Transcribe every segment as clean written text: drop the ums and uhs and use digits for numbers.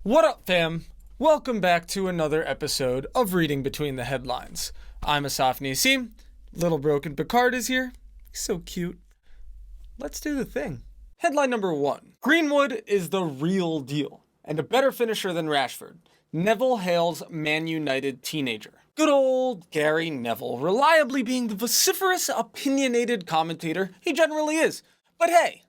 What up, fam? Welcome back to another episode of Reading Between the Headlines. I'm Asaf Nisim. Little Broken Picard is here. He's so cute. Let's do the thing. Headline number 1. Greenwood is the real deal and a better finisher than Rashford. Neville hails Man United teenager. Good old Gary Neville, reliably being the vociferous, opinionated commentator he generally is. But hey,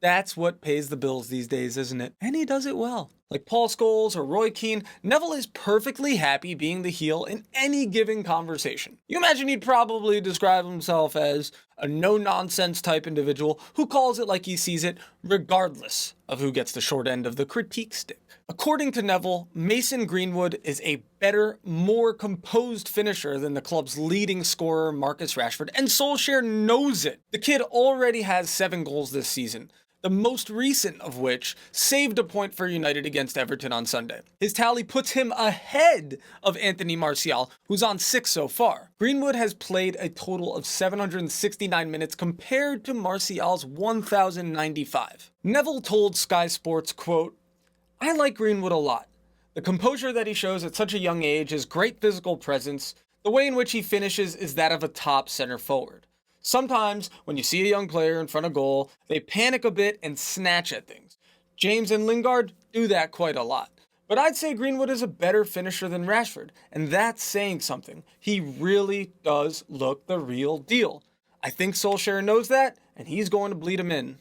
that's what pays the bills these days, isn't it? And he does it well. Like Paul Scholes or Roy Keane, Neville is perfectly happy being the heel in any given conversation. You imagine he'd probably describe himself as a no-nonsense type individual who calls it like he sees it, regardless of who gets the short end of the critique stick. According to Neville, Mason Greenwood is a better, more composed finisher than the club's leading scorer, Marcus Rashford, and Solskjaer knows it. The kid already has 7 goals this season, the most recent of which saved a point for United against Everton on Sunday. His tally puts him ahead of Anthony Martial, who's on 6 so far. Greenwood has played a total of 769 minutes compared to Martial's 1,095. Neville told Sky Sports, quote, "I like Greenwood a lot. The composure that he shows at such a young age, his great physical presence, the way in which he finishes is that of a top center forward. Sometimes, when you see a young player in front of goal, they panic a bit and snatch at things. James and Lingard do that quite a lot. But I'd say Greenwood is a better finisher than Rashford, and that's saying something. He really does look the real deal. I think Solskjaer knows that, and he's going to bleed him in."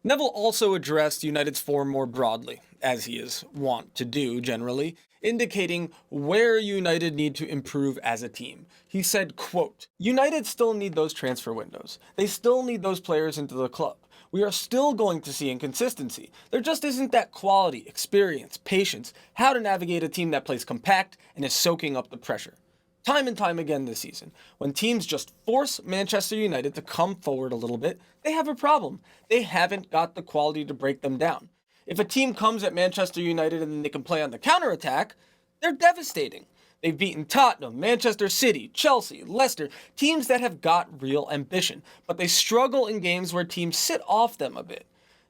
Neville also addressed United's form more broadly, as he is wont to do generally, indicating where United need to improve as a team. He said, quote, "United still need those transfer windows. They still need those players into the club. We are still going to see inconsistency. There just isn't that quality, experience, patience, how to navigate a team that plays compact and is soaking up the pressure. Time and time again this season, when teams just force Manchester United to come forward a little bit, they have a problem. They haven't got the quality to break them down. If a team comes at Manchester United and then they can play on the counterattack, they're devastating. They've beaten Tottenham, Manchester City, Chelsea, Leicester, teams that have got real ambition, but they struggle in games where teams sit off them a bit.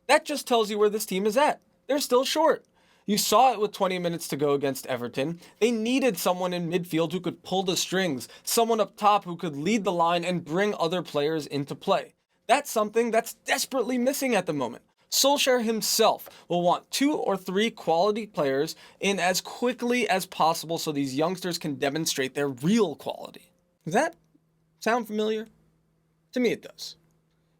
That just tells you where this team is at. They're still short. You saw it with 20 minutes to go against Everton. They needed someone in midfield who could pull the strings, someone up top who could lead the line and bring other players into play. That's something that's desperately missing at the moment. Solskjaer himself will want 2 or 3 quality players in as quickly as possible so these youngsters can demonstrate their real quality." Does that sound familiar? To me it does.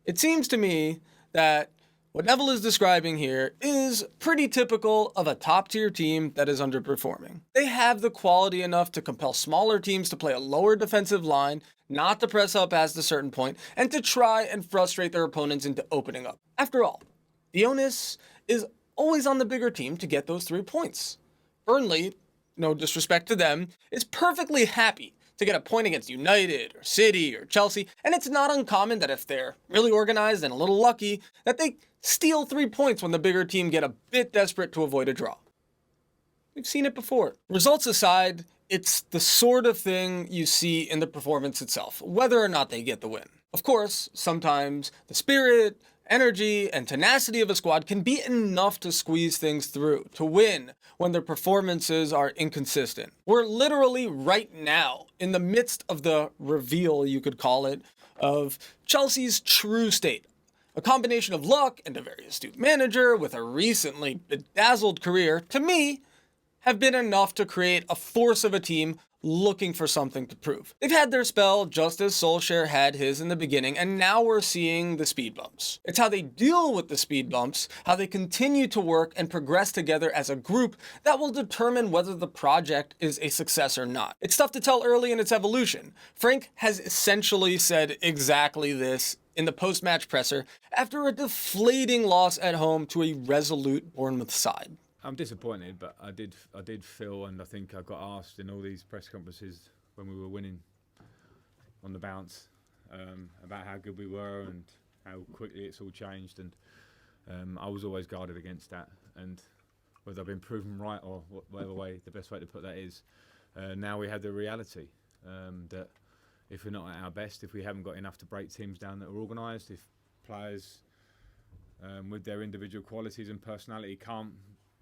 It seems to me that what Neville is describing here is pretty typical of a top-tier team that is underperforming. They have the quality enough to compel smaller teams to play a lower defensive line, not to press up past a certain point, and to try and frustrate their opponents into opening up. After all, the onus is always on the bigger team to get those 3 points. Burnley, no disrespect to them, is perfectly happy to get a point against United or City or Chelsea, and it's not uncommon that if they're really organized and a little lucky, that they steal 3 points when the bigger team get a bit desperate to avoid a draw. We've seen it before. Results aside, it's the sort of thing you see in the performance itself, whether or not they get the win. Of course, sometimes the spirit, energy, and tenacity of a squad can be enough to squeeze things through, to win when their performances are inconsistent. We're literally right now in the midst of the reveal, you could call it, of Chelsea's true state. A combination of luck and a very astute manager with a recently bedazzled career, to me, have been enough to create a force of a team looking for something to prove. They've had their spell just as Solskjaer had his in the beginning, and now we're seeing the speed bumps. It's how they deal with the speed bumps, how they continue to work and progress together as a group that will determine whether the project is a success or not. It's tough to tell early in its evolution. Frank has essentially said exactly this in the post-match presser after a deflating loss at home to a resolute Bournemouth side. I'm disappointed, but I did feel, and I think I got asked in all these press conferences when we were winning on the bounce about how good we were and how quickly it's all changed, and I was always guarded against that. And whether I've been proven right or whatever way, the best way to put that is, now we had the reality that if we're not at our best, if we haven't got enough to break teams down that are organised, if players with their individual qualities and personality can't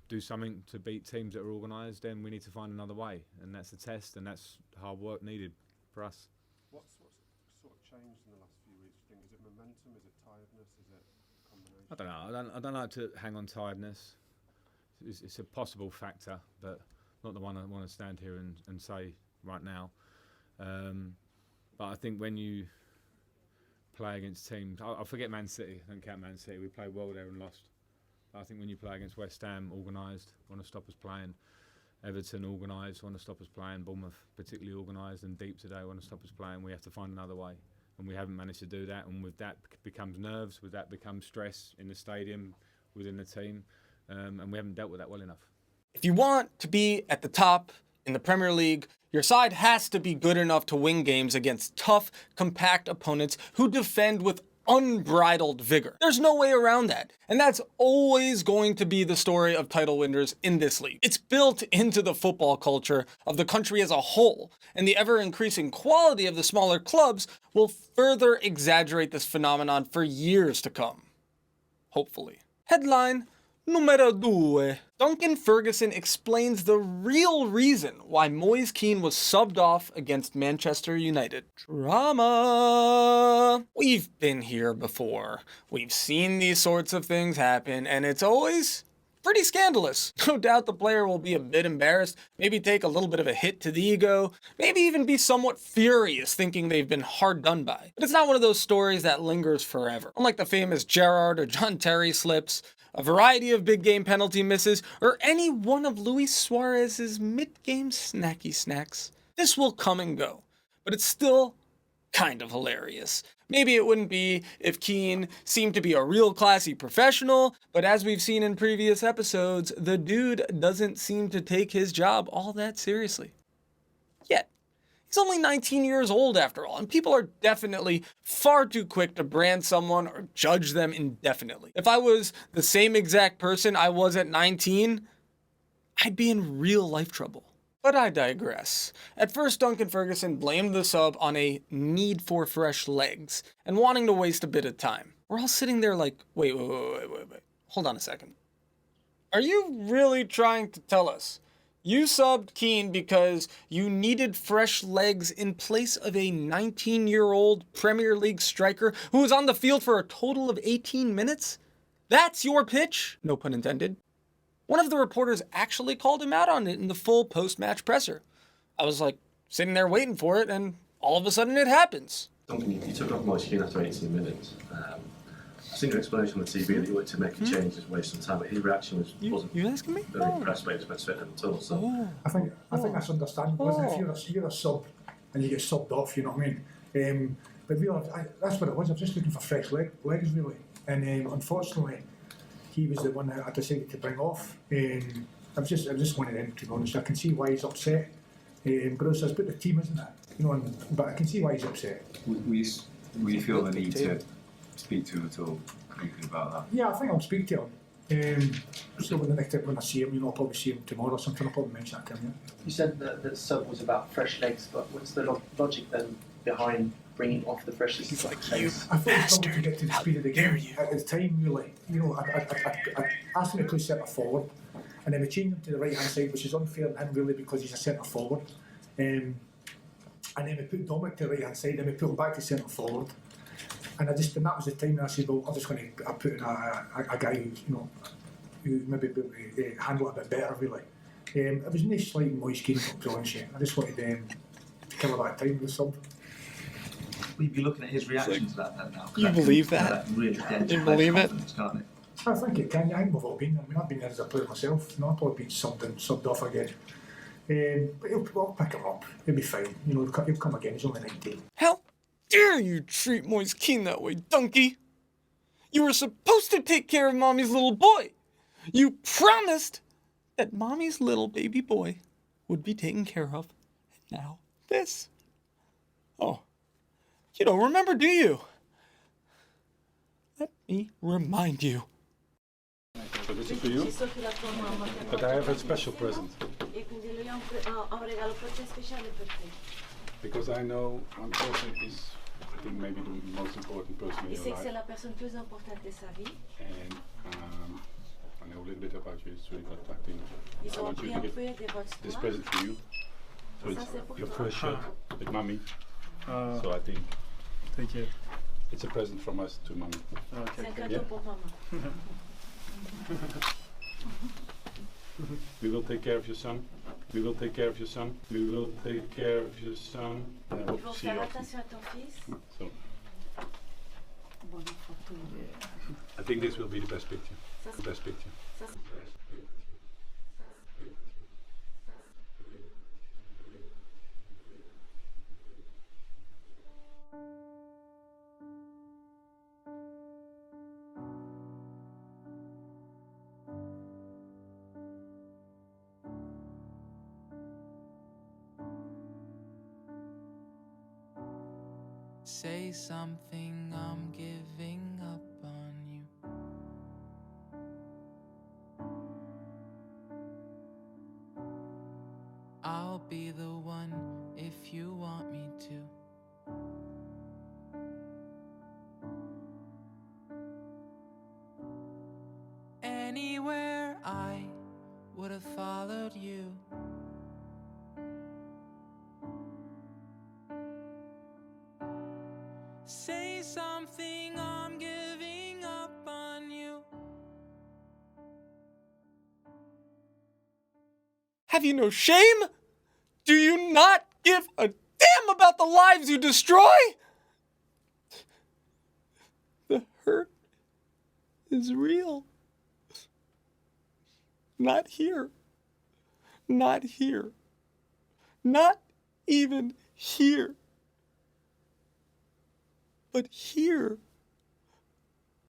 do something to beat teams that are organised, then we need to find another way, and that's the test, and that's hard work needed for us. What's sort of changed in the last few weeks? Do you think? Is it momentum? Is it tiredness? Is it a combination? I don't know. I don't like to hang on tiredness. It's a possible factor, but not the one I want to stand here and say right now. But I think when you play against teams, I forget Man City, I don't count Man City, we played well there and lost. But I think when you play against West Ham, organised, want to stop us playing. Everton, organised, want to stop us playing. Bournemouth, particularly organised, and deep today, want to stop us playing. We have to find another way. And we haven't managed to do that, and with that becomes nerves, with that becomes stress in the stadium, within the team, and we haven't dealt with that well enough. If you want to be at the top in the Premier League, your side has to be good enough to win games against tough, compact opponents who defend with unbridled vigor. There's no way around that. And that's always going to be the story of title winners in this league. It's built into the football culture of the country as a whole, and the ever-increasing quality of the smaller clubs will further exaggerate this phenomenon for years to come. Hopefully. Headline Numero 2. Duncan Ferguson explains the real reason why Moise Kean was subbed off against Manchester United. Drama! We've been here before. We've seen these sorts of things happen, and it's always pretty scandalous. No doubt the player will be a bit embarrassed, maybe take a little bit of a hit to the ego, maybe even be somewhat furious thinking they've been hard done by. But it's not one of those stories that lingers forever. Unlike the famous Gerrard or John Terry slips, a variety of big game penalty misses, or any one of Luis Suarez's mid-game snacky snacks. This will come and go, but it's still kind of hilarious. Maybe it wouldn't be if Kean seemed to be a real classy professional, but as we've seen in previous episodes, the dude doesn't seem to take his job all that seriously. Yet. He's only 19 years old after all, and people are definitely far too quick to brand someone or judge them indefinitely. If I was the same exact person I was at 19, I'd be in real life trouble. But I digress. At first, Duncan Ferguson blamed the sub on a need for fresh legs and wanting to waste a bit of time. We're all sitting there like, wait. Hold on a second. Are you really trying to tell us you subbed Kean because you needed fresh legs in place of a 19-year-old Premier League striker who was on the field for a total of 18 minutes? That's your pitch? No pun intended. One of the reporters actually called him out on it in the full post-match presser. I was like sitting there waiting for it, and all of a sudden it happens. Something you took off Moise Kean after 18 minutes. I've seen your explanation on the TV that you wanted to make a change and waste some time, but his reaction wasn't you asking me? very impressed by his best fit at all. So I think that's understandable. If you're a sub and you get subbed off, you know what I mean. But really, that's what it was. I was just looking for fresh legs really, and unfortunately, he was the one that I decided to bring off. I was just one of them, to be honest. I can see why he's upset. But it's about the team, isn't it? You know, but I can see why he's upset. We feel the need to speak to him at all, thinking about that? Yeah, I think I'll speak to him. So when I see him, I'll probably see him tomorrow or something. I'll probably mention that to him. Yeah. You said that the sub was about fresh legs, but what's the logic then behind bringing off the fresh legs? He's like, you I thought bastard! To get to the speed of the game at the time, really. I asked him to play centre forward, and then we changed him to the right hand side, which is unfair on him really because he's a centre forward. And then we put Dominic to the right hand side, and we put him back to centre forward. And that was the time that I said, well, I'm just going to put in a guy who maybe handle it a bit better, really. It was nice slight Moise Kean, to be honest with you. I just wanted to kill a bit of time with the sub. We'd be looking at his reaction to that then now. You believe that? Really You believe it? Can't it? I think it can. I think we've all been. I mean, I've been there as a player myself. I've probably been subbed off again. But I'll pick him up. He'll be fine. You know, he'll come again. He's only 19. How dare you treat Moise Kean that way, donkey? You were supposed to take care of Mommy's little boy. You promised that Mommy's little baby boy would be taken care of. And now this. Oh, you don't remember, do you? Let me remind you. So this is for you, but I have a special present. Because I know one person is, I think, maybe the most important person in your life. And I know a little bit about you, it's really not that thing. I want you to give this present for you. So it's your first shirt with Mummy. So I think Thank you. it's a present from us to Mummy. Okay. Yeah? We will take care of your son. We will take care of your son. We will take care of your son. And I hope to see you often. So, I think this will be the best picture. The best picture. Say something, I'm giving up on you. I'll be the one if you want me to. Anywhere I would have followed you. Say something, I'm giving up on you. Have you no shame? Do you not give a damn about the lives you destroy? The hurt is real. Not here. Not here. Not even here. But here.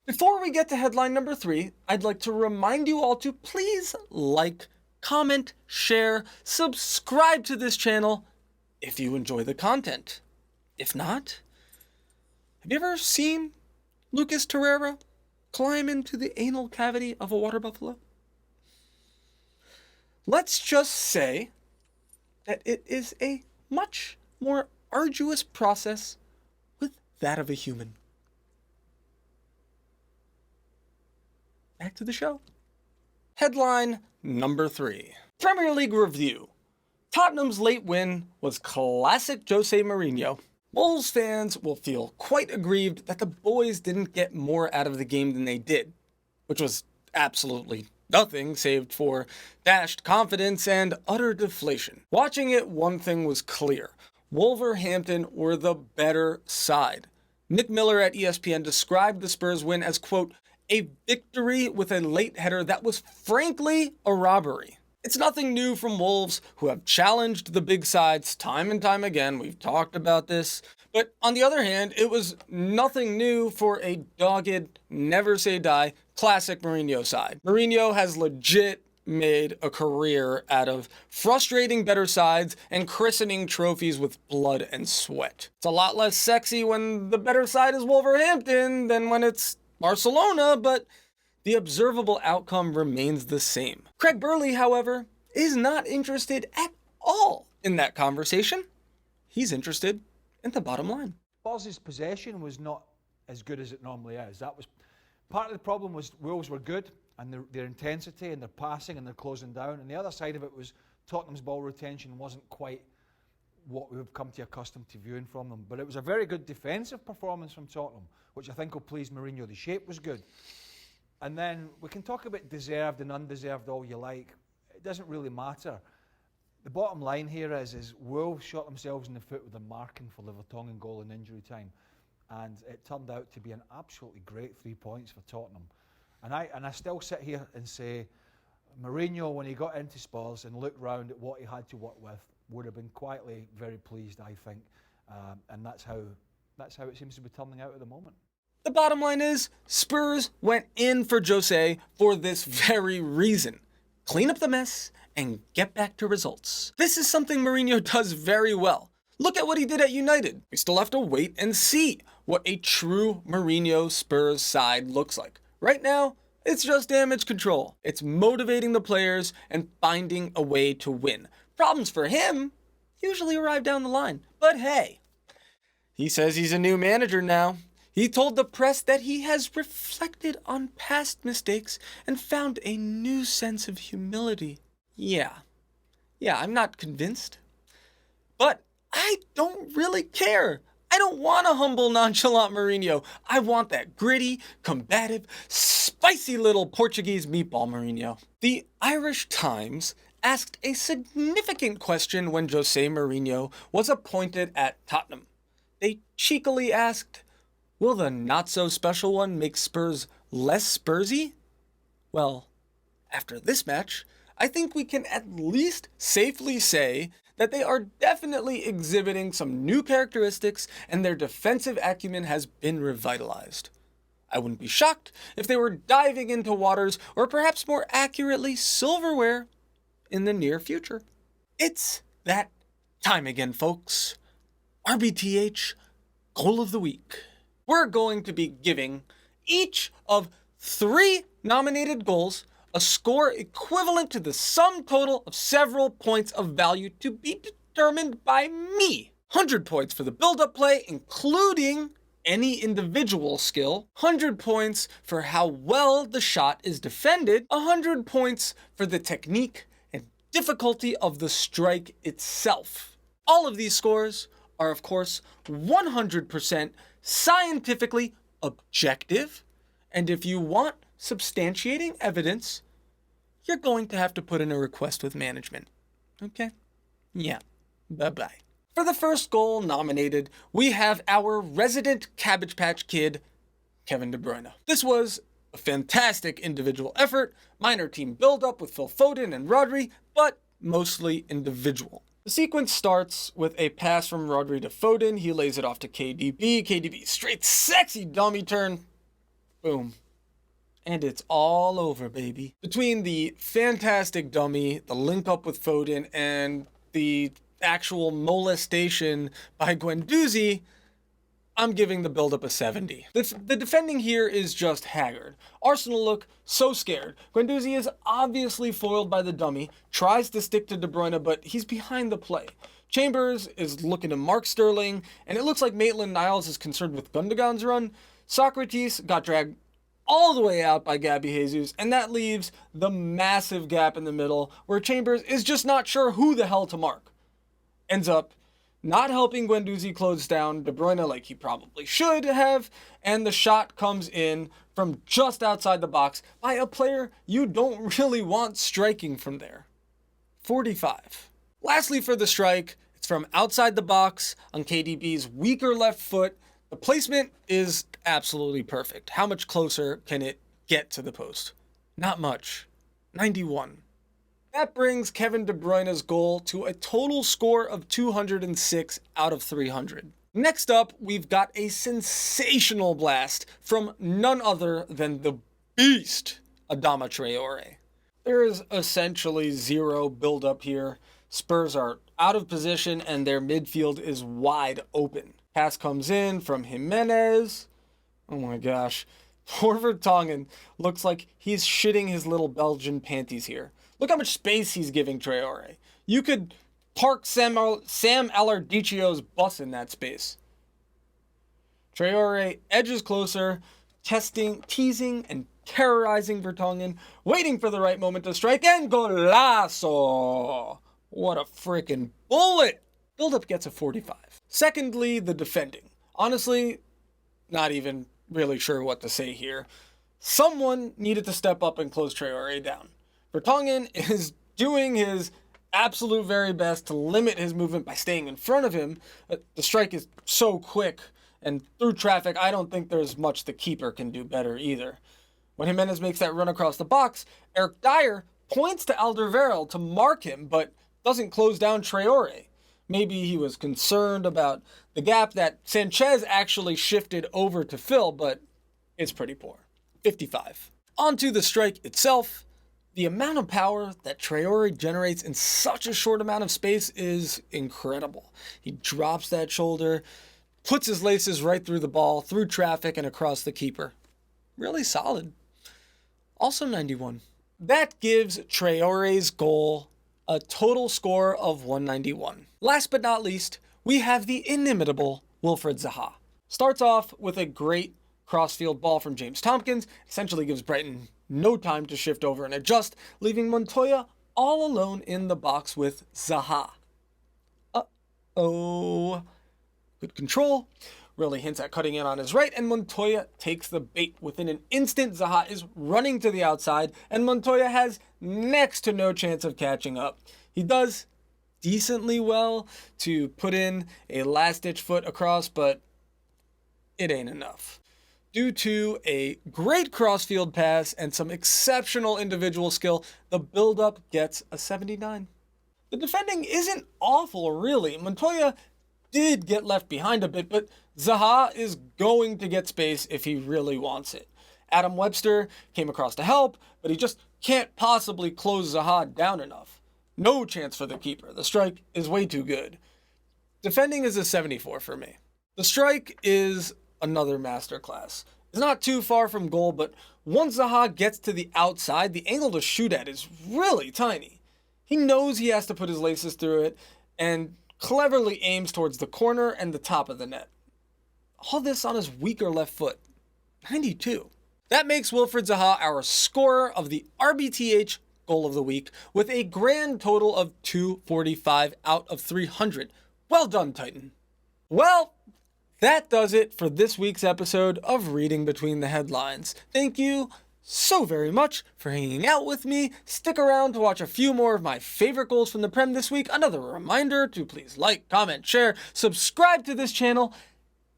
Before we get to headline number 3, I'd like to remind you all to please like, comment, share, subscribe to this channel if you enjoy the content. If not, have you ever seen Lucas Torreira climb into the anal cavity of a water buffalo? Let's just say that it is a much more arduous process with that of a human. Back to the show. Headline number 3. Premier League review. Tottenham's late win was classic Jose Mourinho. Wolves fans will feel quite aggrieved that the boys didn't get more out of the game than they did, which was absolutely nothing save for dashed confidence and utter deflation. Watching it, one thing was clear. Wolverhampton were the better side. Nick Miller at ESPN described the Spurs win as, quote, a victory with a late header that was frankly a robbery. It's nothing new from Wolves, who have challenged the big sides time and time again. We've talked about this. But on the other hand, it was nothing new for a dogged, never say die, classic Mourinho side. Mourinho has legit made a career out of frustrating better sides and christening trophies with blood and sweat. It's a lot less sexy when the better side is Wolverhampton than when it's Barcelona, but the observable outcome remains the same. Craig Burley, however, is not interested at all in that conversation. He's interested in the bottom line. Spurs' possession was not as good as it normally is. That was part of the problem. Was Wolves were good and their intensity and their passing and their closing down, and the other side of it was Tottenham's ball retention wasn't quite what we've come to accustomed to viewing from them. But it was a very good defensive performance from Tottenham, which I think will please Mourinho. The shape was good. And then we can talk about deserved and undeserved all you like. doesn't really matter. The bottom line here is Wolves shot themselves in the foot with the marking for the Vertonghen goal in injury time, and it turned out to be an absolutely great 3 points for Tottenham. And I still sit here and say, Mourinho, when he got into Spurs and looked round at what he had to work with, would have been quietly very pleased, I think, and that's how it seems to be turning out at the moment. The bottom line is, Spurs went in for Jose for this very reason. Clean up the mess and get back to results. This is something Mourinho does very well. Look at what he did at United. We still have to wait and see what a true Mourinho Spurs side looks like. Right now, it's just damage control. It's motivating the players and finding a way to win. Problems for him usually arrive down the line. But hey, he says he's a new manager now. He told the press that he has reflected on past mistakes and found a new sense of humility. Yeah, I'm not convinced. But I don't really care. I don't want a humble, nonchalant Mourinho. I want that gritty, combative, spicy little Portuguese meatball Mourinho. The Irish Times asked a significant question when Jose Mourinho was appointed at Tottenham. They cheekily asked, will the not-so-special one make Spurs less Spursy? Well, after this match, I think we can at least safely say that they are definitely exhibiting some new characteristics and their defensive acumen has been revitalized. I wouldn't be shocked if they were diving into waters, or perhaps more accurately, silverware, in the near future. It's that time again, folks. RBTH Goal of the Week. We're going to be giving each of 3 nominated goals a score equivalent to the sum total of several points of value to be determined by me. 100 points for the build-up play, including any individual skill. 100 points for how well the shot is defended. 100 points for the technique and difficulty of the strike itself. All of these scores are, of course, 100% scientifically objective, and if you want substantiating evidence, you're going to have to put in a request with management. Okay? Yeah. Bye-bye. For the first goal nominated, we have our resident Cabbage Patch Kid, Kevin De Bruyne. This was a fantastic individual effort, minor team build-up with Phil Foden and Rodri, but mostly individual. The sequence starts with a pass from Rodri to Foden. He lays it off to KDB. KDB, straight sexy dummy turn. Boom. And it's all over, baby. Between the fantastic dummy, the link up with Foden, and the actual molestation by Guendouzi, I'm giving the build-up a 70. The defending here is just haggard. Arsenal look so scared. Guendouzi is obviously foiled by the dummy, tries to stick to De Bruyne, but he's behind the play. Chambers is looking to mark Sterling, and it looks like Maitland-Niles is concerned with Gundogan's run. Socrates got dragged all the way out by Gabby Jesus, and that leaves the massive gap in the middle where Chambers is just not sure who the hell to mark. Ends up not helping Guendouzi close down De Bruyne like he probably should have, and the shot comes in from just outside the box by a player you don't really want striking from there. 45. Lastly for the strike, it's from outside the box on KDB's weaker left foot. The placement is absolutely perfect. How much closer can it get to the post? Not much. 91. That brings Kevin De Bruyne's goal to a total score of 206 out of 300. Next up, we've got a sensational blast from none other than the beast, Adama Traore. There is essentially zero build-up here. Spurs are out of position and their midfield is wide open. Pass comes in from Jimenez. Oh my gosh. Poor Vertonghen looks like he's shitting his little Belgian panties here. Look how much space he's giving Traore. You could park Sam Allardycio's bus in that space. Traore edges closer, teasing and terrorizing Vertonghen, waiting for the right moment to strike, and golazo! What a freaking bullet! Build-up gets a 45. Secondly, the defending. Honestly, not even really sure what to say here. Someone needed to step up and close Traore down. Vertonghen is doing his absolute very best to limit his movement by staying in front of him. The strike is so quick, and through traffic, I don't think there's much the keeper can do better either. When Jimenez makes that run across the box, Eric Dyer points to Alderweireld to mark him, but doesn't close down Traore. Maybe he was concerned about the gap that Sanchez actually shifted over to fill, but it's pretty poor. 55. Onto the strike itself. The amount of power that Traore generates in such a short amount of space is incredible. He drops that shoulder, puts his laces right through the ball, through traffic, and across the keeper. Really solid. Also 91. That gives Traore's goal a total score of 191. Last but not least, we have the inimitable Wilfried Zaha. Starts off with a great crossfield ball from James Tompkins, essentially gives Brighton no time to shift over and adjust, leaving Montoya all alone in the box with Zaha. Uh-oh. Good control. Really hints at cutting in on his right, and Montoya takes the bait. Within an instant, Zaha is running to the outside, and Montoya has next to no chance of catching up. He does decently well to put in a last-ditch foot across, but it ain't enough. Due to a great crossfield pass and some exceptional individual skill, the build-up gets a 79. The defending isn't awful, really. Montoya did get left behind a bit, but Zaha is going to get space if he really wants it. Adam Webster came across to help, but he just can't possibly close Zaha down enough. No chance for the keeper. The strike is way too good. Defending is a 74 for me. The strike is another masterclass. It's not too far from goal, but once Zaha gets to the outside, the angle to shoot at is really tiny. He knows he has to put his laces through it and cleverly aims towards the corner and the top of the net. All this on his weaker left foot. 92. That makes Wilfried Zaha our scorer of the RBTH goal of the week with a grand total of 245 out of 300. Well done, Titan. Well, that does it for this week's episode of Reading Between the Headlines. Thank you so very much for hanging out with me. Stick around to watch a few more of my favorite goals from the Prem this week. Another reminder to please like, comment, share, subscribe to this channel.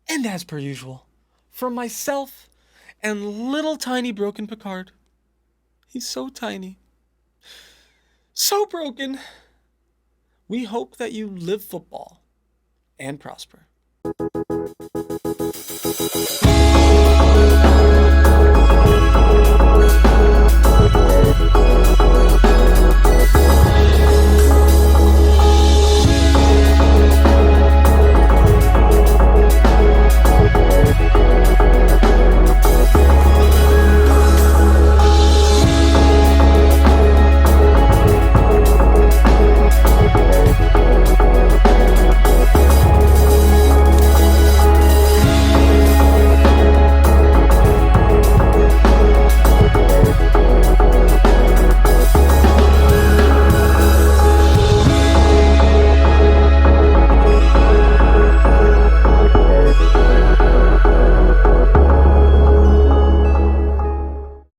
And as per usual, from myself and little tiny broken Picard. He's so tiny. So broken. We hope that you live football and prosper.